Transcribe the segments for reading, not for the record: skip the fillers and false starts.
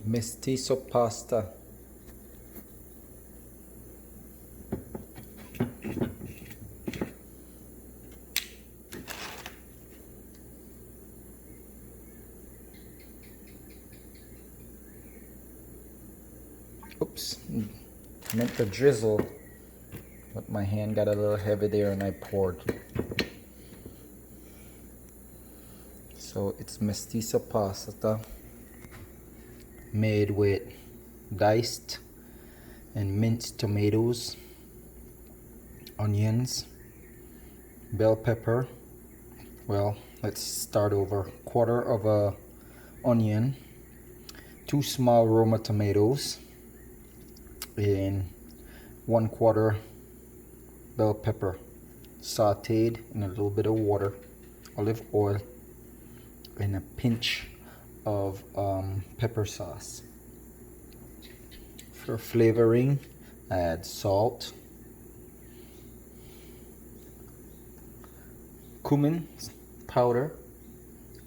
Mestizo pasta. Oops, meant to drizzle, but my hand got a little heavy there and I poured. So it's mestizo pasta made with diced and minced tomatoes, onions, bell pepper. Well, let's start over. Quarter of a onion, 2 small Roma tomatoes, and 1/4 bell pepper, sauteed in a little bit of water, olive oil, and a pinch of pepper sauce. For flavoring, I add salt, cumin powder,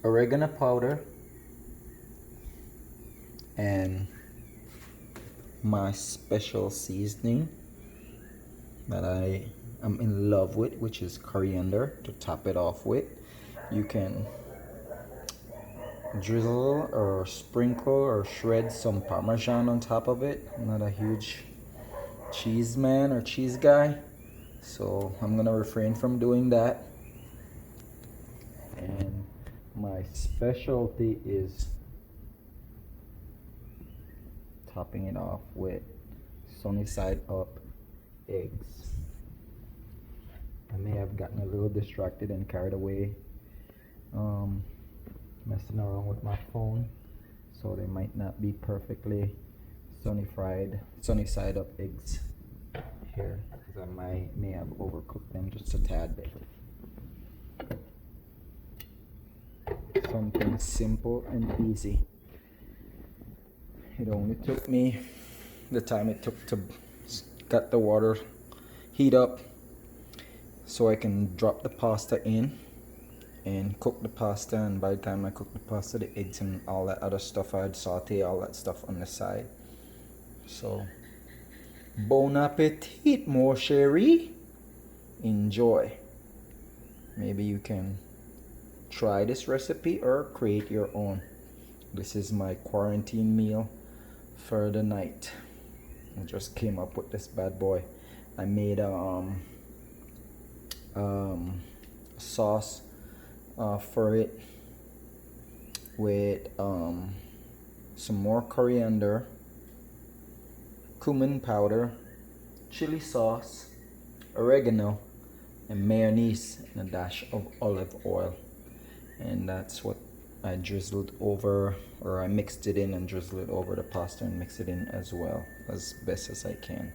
oregano powder, and my special seasoning that I am in love with, which is coriander, to top it off with. You can drizzle or sprinkle or shred some Parmesan on top of it. I'm not a huge cheese man or cheese guy, so I'm gonna refrain from doing that. And my specialty is topping it off with sunny side up eggs. I may have gotten a little distracted and carried away messing around with my phone, so they might not be perfectly sunny side up eggs here, because I may have overcooked them just a tad bit. Something simple and easy. It only took me the time it took to get the water heat up so I can drop the pasta in and cook the pasta, and by the time I cook the pasta, the eggs and all that other stuff, I'd saute all that stuff on the side. So bon appetit, mon chéri. Enjoy. Maybe you can try this recipe or create your own. This is my quarantine meal for the night. I just came up with this bad boy. I made a sauce for it with some more coriander, cumin powder, chili sauce, oregano, and mayonnaise, and a dash of olive oil. And that's what I drizzled over, or I mixed it in and drizzled it over the pasta and mixed it in as well, as best as I can.